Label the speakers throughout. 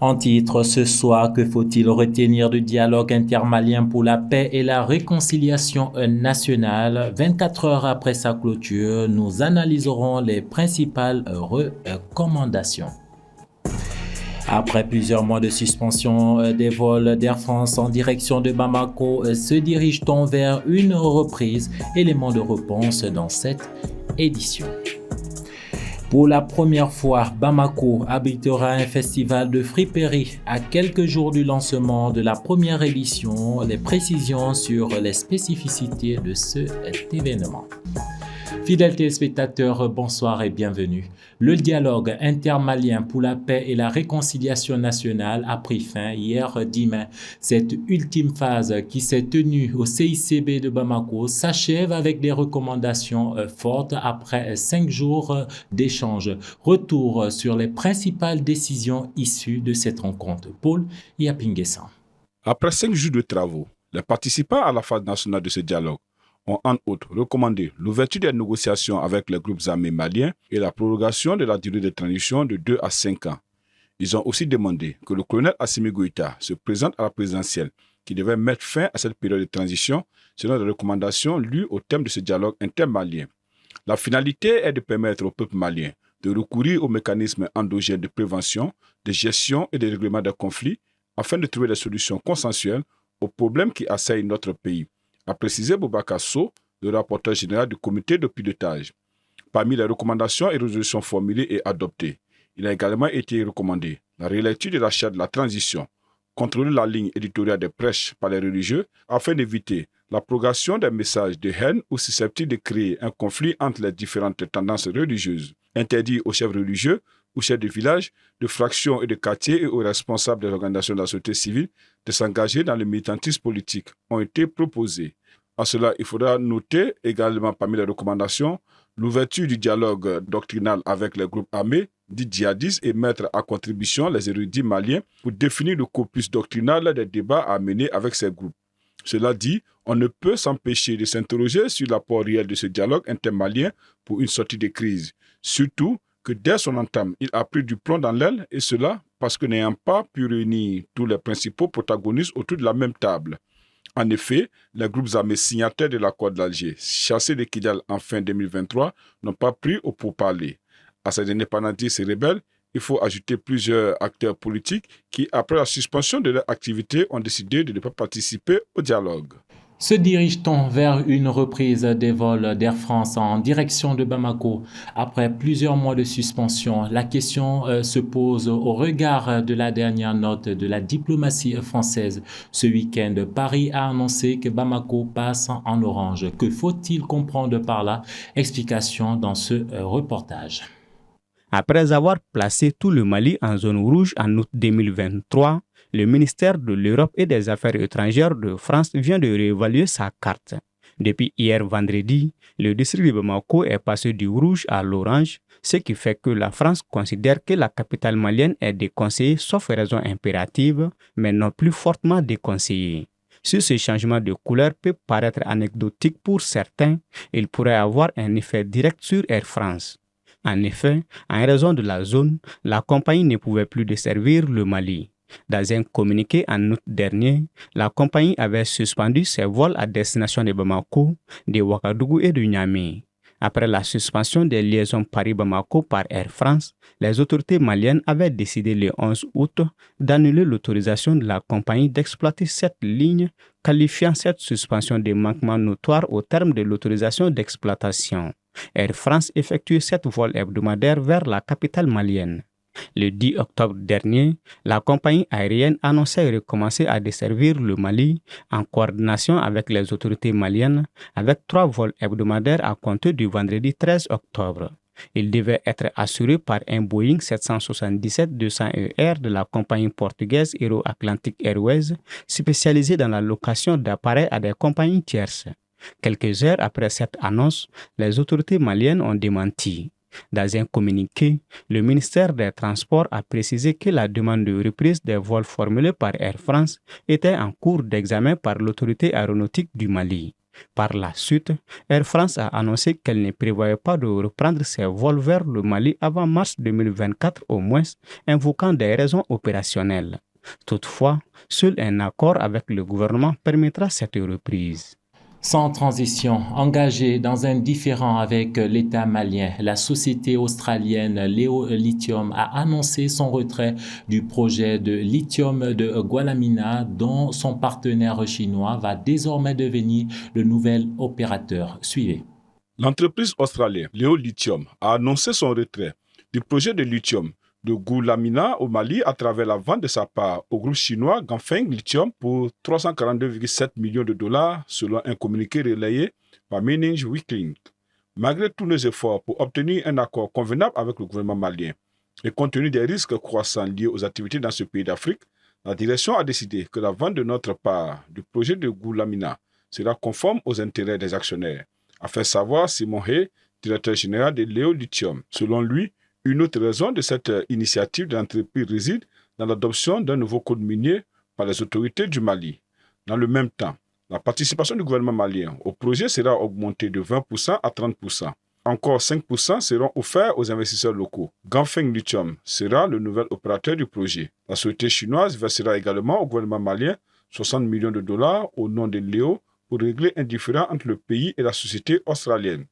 Speaker 1: En titre ce soir, que faut-il retenir du dialogue intermalien pour la paix et la réconciliation nationale? 24 heures après sa clôture, nous analyserons les principales recommandations. Après plusieurs mois de suspension des vols d'Air France en direction de Bamako, se dirige-t-on vers une reprise? Élément de réponse dans cette édition. Pour la première fois, Bamako abritera un festival de friperie à quelques jours du lancement de la première édition. Les précisions sur les spécificités de cet événement. Fidèles téléspectateurs, bonsoir et bienvenue. Le dialogue intermalien pour la paix et la réconciliation nationale a pris fin hier 10 mai. Cette ultime phase qui s'est tenue au CICB de Bamako s'achève avec des recommandations fortes après 5 jours d'échanges. Retour sur les principales décisions issues de cette rencontre. Paul Yapinguessan.
Speaker 2: Après 5 jours de travaux, les participants à la phase nationale de ce dialogue ont en outre recommandé l'ouverture des négociations avec les groupes armés maliens et la prolongation de la durée de transition de 2 à 5 ans. Ils ont aussi demandé que le colonel Assimi Goïta se présente à la présidentielle qui devait mettre fin à cette période de transition selon les recommandations lues au thème de ce dialogue intermalien. La finalité est de permettre au peuple malien de recourir aux mécanismes endogènes de prévention, de gestion et de règlement des conflits afin de trouver des solutions consensuelles aux problèmes qui assaillent notre pays, a précisé Boubacar Sow, le rapporteur général du comité de pilotage. Parmi les recommandations et résolutions formulées et adoptées, il a également été recommandé la relecture de la charte de la transition, contrôler la ligne éditoriale des prêches par les religieux afin d'éviter la propagation des messages de haine ou susceptibles de créer un conflit entre les différentes tendances religieuses, interdire aux chefs religieux, aux chefs de village, de fractions et de quartiers et aux responsables des organisations de la société civile de s'engager dans le militantisme politique ont été proposés. À cela, il faudra noter également parmi les recommandations l'ouverture du dialogue doctrinal avec les groupes armés, dits djihadistes, et mettre à contribution les érudits maliens pour définir le corpus doctrinal des débats à mener avec ces groupes. Cela dit, on ne peut s'empêcher de s'interroger sur l'apport réel de ce dialogue intermalien pour une sortie de crise, surtout que dès son entame, il a pris du plomb dans l'aile, et cela parce que n'ayant pas pu réunir tous les principaux protagonistes autour de la même table. En effet, les groupes armés signataires de l'accord d'Alger, chassés de Kidal en fin 2023, n'ont pas pris au pourparlers. À ces indépendantistes et rebelles, il faut ajouter plusieurs acteurs politiques qui, après la suspension de leur activité, ont décidé de ne pas participer au dialogue.
Speaker 1: Se dirige-t-on vers une reprise des vols d'Air France en direction de Bamako? Après plusieurs mois de suspension, la question se pose au regard de la dernière note de la diplomatie française. Ce week-end, Paris a annoncé que Bamako passe en orange. Que faut-il comprendre par là? Explication dans ce reportage.
Speaker 3: Après avoir placé tout le Mali en zone rouge en août 2023, le ministère de l'Europe et des Affaires étrangères de France vient de réévaluer sa carte. Depuis hier vendredi, le district de Bamako est passé du rouge à l'orange, ce qui fait que la France considère que la capitale malienne est déconseillée sauf raison impérative, mais non plus fortement déconseillée. Si ce changement de couleur peut paraître anecdotique pour certains, il pourrait avoir un effet direct sur Air France. En effet, en raison de la zone, la compagnie ne pouvait plus desservir le Mali. Dans un communiqué en août dernier, la compagnie avait suspendu ses vols à destination de Bamako, de Ouagadougou et de Niamey. Après la suspension des liaisons Paris-Bamako par Air France, les autorités maliennes avaient décidé le 11 août d'annuler l'autorisation de la compagnie d'exploiter cette ligne, qualifiant cette suspension de manquement notoire au terme de l'autorisation d'exploitation. Air France effectue 7 vols hebdomadaires vers la capitale malienne. Le 10 octobre dernier, la compagnie aérienne annonçait recommencer à desservir le Mali en coordination avec les autorités maliennes avec 3 vols hebdomadaires à compter du vendredi 13 octobre. Il devait être assuré par un Boeing 777-200ER de la compagnie portugaise Euro-Atlantic Airways, spécialisée dans la location d'appareils à des compagnies tierces. Quelques heures après cette annonce, les autorités maliennes ont démenti. Dans un communiqué, le ministère des Transports a précisé que la demande de reprise des vols formulée par Air France était en cours d'examen par l'autorité aéronautique du Mali. Par la suite, Air France a annoncé qu'elle ne prévoyait pas de reprendre ses vols vers le Mali avant mars 2024 au moins, invoquant des raisons opérationnelles. Toutefois, seul un accord avec le gouvernement permettra cette reprise.
Speaker 1: Sans transition, engagée dans un différend avec l'État malien, la société australienne Leo Lithium a annoncé son retrait du projet de lithium de Gualamina, dont son partenaire chinois va désormais devenir le nouvel opérateur. Suivez.
Speaker 2: L'entreprise australienne Leo Lithium a annoncé son retrait du projet de lithium de Gualamina au Mali à travers la vente de sa part au groupe chinois Ganfeng Lithium pour 342,7 millions de dollars selon un communiqué relayé par Mining Weekly. Malgré tous nos efforts pour obtenir un accord convenable avec le gouvernement malien et compte tenu des risques croissants liés aux activités dans ce pays d'Afrique, la direction a décidé que la vente de notre part du projet de Gualamina sera conforme aux intérêts des actionnaires, a fait savoir Simon Hay, directeur général de Leo Lithium. Selon lui, une autre raison de cette initiative de l'entreprise réside dans l'adoption d'un nouveau code minier par les autorités du Mali. Dans le même temps, la participation du gouvernement malien au projet sera augmentée de 20% à 30%. Encore 5% seront offerts aux investisseurs locaux. Ganfeng Lithium sera le nouvel opérateur du projet. La société chinoise versera également au gouvernement malien 60 millions de dollars au nom de Leo pour régler un différend entre le pays et la société australienne.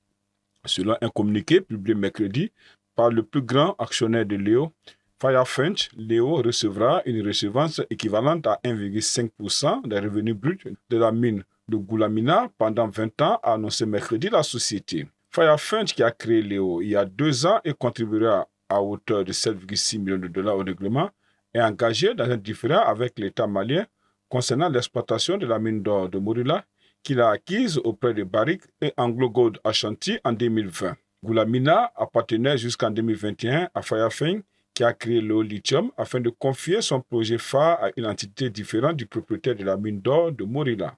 Speaker 2: Selon un communiqué publié mercredi par le plus grand actionnaire de Leo, Firefench, Leo recevra une recevance équivalente à 1,5% des revenus bruts de la mine de Gualamina pendant 20 ans, a annoncé mercredi la société. Firefench, qui a créé Leo il y a 2 ans et contribuera à hauteur de 7,6 millions de dollars au règlement, est engagé dans un différend avec l'État malien concernant l'exploitation de la mine d'or de Morila qu'il a acquise auprès de Barrick et Anglo Gold Ashanti en 2020. Gualamina appartenait jusqu'en 2021 à Firefeng, qui a créé le lithium afin de confier son projet phare à une entité différente du propriétaire de la mine d'or de Morila.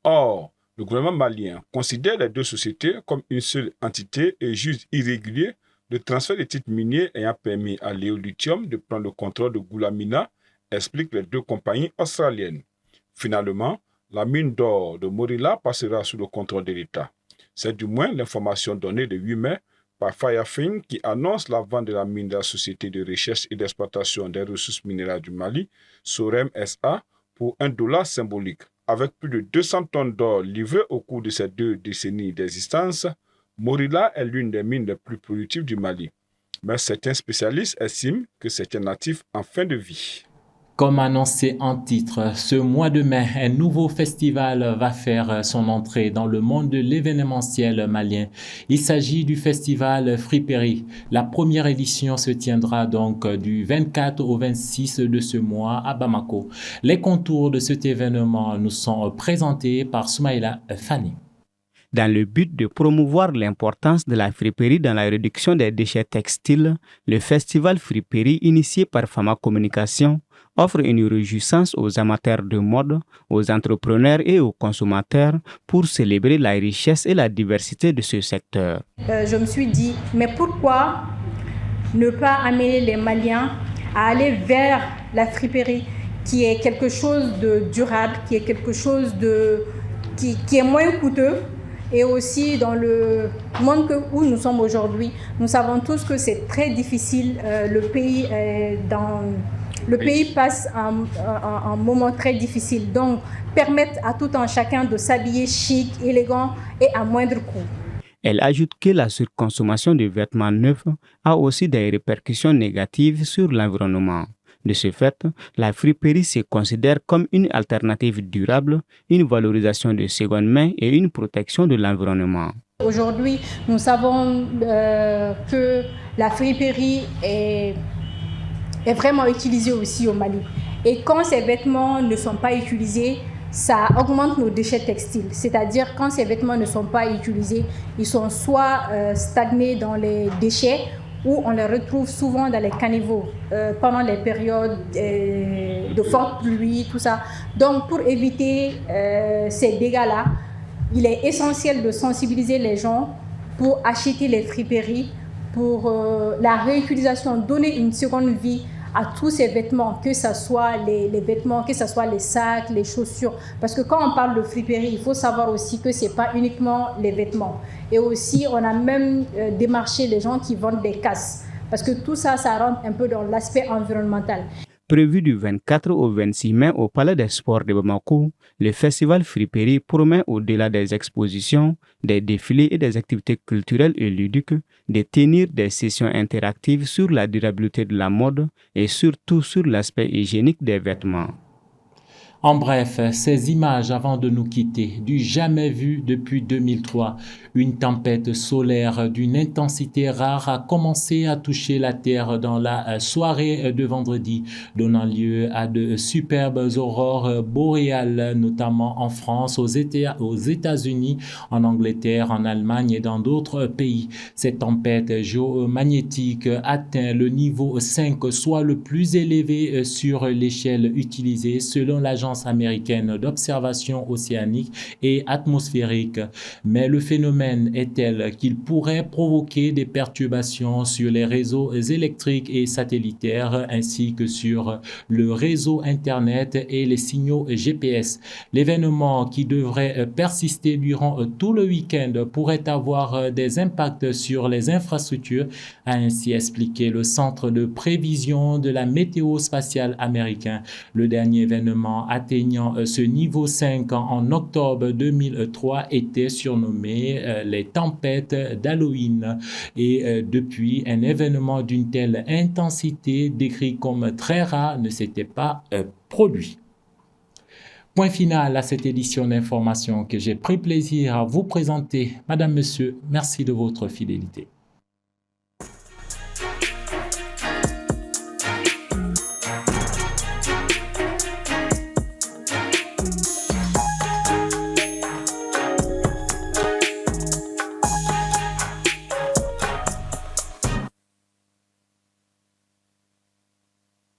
Speaker 2: Or, le gouvernement malien considère les deux sociétés comme une seule entité et juge irrégulier le transfert des titres miniers ayant permis à Leo Lithium de prendre le contrôle de Gualamina, expliquent les deux compagnies australiennes. Finalement, la mine d'or de Morila passera sous le contrôle de l'État. C'est du moins l'information donnée le 8 mai par Firefeng qui annonce la vente de la mine de la société de recherche et d'exploitation des ressources minérales du Mali, Sorem SA, pour $1 symbolique. Avec plus de 200 tonnes d'or livrées au cours de ces 2 décennies d'existence, Morila est l'une des mines les plus productives du Mali. Mais certains spécialistes estiment que c'est un actif en fin de vie.
Speaker 1: Comme annoncé en titre, ce mois de mai, un nouveau festival va faire son entrée dans le monde de l'événementiel malien. Il s'agit du festival Friperie. La première édition se tiendra donc du 24 au 26 de ce mois à Bamako. Les contours de cet événement nous sont présentés par Soumaïla Fani.
Speaker 3: Dans le but de promouvoir l'importance de la friperie dans la réduction des déchets textiles, le festival Friperie, initié par Fama Communication, offre une réjouissance aux amateurs de mode, aux entrepreneurs et aux consommateurs pour célébrer la richesse et la diversité de ce secteur.
Speaker 4: Je me suis dit, mais pourquoi ne pas amener les Maliens à aller vers la friperie, qui est quelque chose de durable, qui est quelque chose qui est moins coûteux. Et aussi dans le monde où nous sommes aujourd'hui, nous savons tous que c'est très difficile. Le pays passe un moment très difficile. Donc, permettre à tout un chacun de s'habiller chic, élégant et à moindre coût.
Speaker 3: Elle ajoute que la surconsommation de vêtements neufs a aussi des répercussions négatives sur l'environnement. De ce fait, la friperie se considère comme une alternative durable, une valorisation de seconde main et une protection de l'environnement.
Speaker 4: Aujourd'hui, nous savons que la friperie est vraiment utilisée aussi au Mali. Et quand ces vêtements ne sont pas utilisés, ça augmente nos déchets textiles. C'est-à-dire quand ces vêtements ne sont pas utilisés, ils sont soit stagnés dans les déchets, où on les retrouve souvent dans les caniveaux pendant les périodes de forte pluie, tout ça. Donc, pour éviter ces dégâts-là, il est essentiel de sensibiliser les gens pour acheter les friperies, pour la réutilisation, donner une seconde vie à tous ces vêtements, que ce soit les vêtements, que ce soit les sacs, les chaussures. Parce que quand on parle de friperie, il faut savoir aussi que ce n'est pas uniquement les vêtements. Et aussi, on a même démarché les gens qui vendent des casses. Parce que tout ça, ça rentre un peu dans l'aspect environnemental.
Speaker 3: Prévu du 24 au 26 mai au Palais des Sports de Bamako, le festival Friperie promet au-delà des expositions, des défilés et des activités culturelles et ludiques, de tenir des sessions interactives sur la durabilité de la mode et surtout sur l'aspect hygiénique des vêtements.
Speaker 1: En bref, ces images avant de nous quitter, du jamais vu depuis 2003, une tempête solaire d'une intensité rare a commencé à toucher la Terre dans la soirée de vendredi, donnant lieu à de superbes aurores boréales, notamment en France, aux États-Unis, en Angleterre, en Allemagne et dans d'autres pays. Cette tempête géomagnétique atteint le niveau 5, soit le plus élevé sur l'échelle utilisée selon l'agence américaine d'observation océanique et atmosphérique. Mais le phénomène est tel qu'il pourrait provoquer des perturbations sur les réseaux électriques et satellitaires ainsi que sur le réseau Internet et les signaux GPS. L'événement, qui devrait persister durant tout le week-end, pourrait avoir des impacts sur les infrastructures, a ainsi expliqué le Centre de prévision de la météo spatiale américain. Le dernier événement atteignant ce niveau 5 en octobre 2003 était surnommé les tempêtes d'Halloween. Et depuis, un événement d'une telle intensité, décrit comme très rare, ne s'était pas produit. Point final à cette édition d'information que j'ai pris plaisir à vous présenter. Madame, Monsieur, merci de votre fidélité.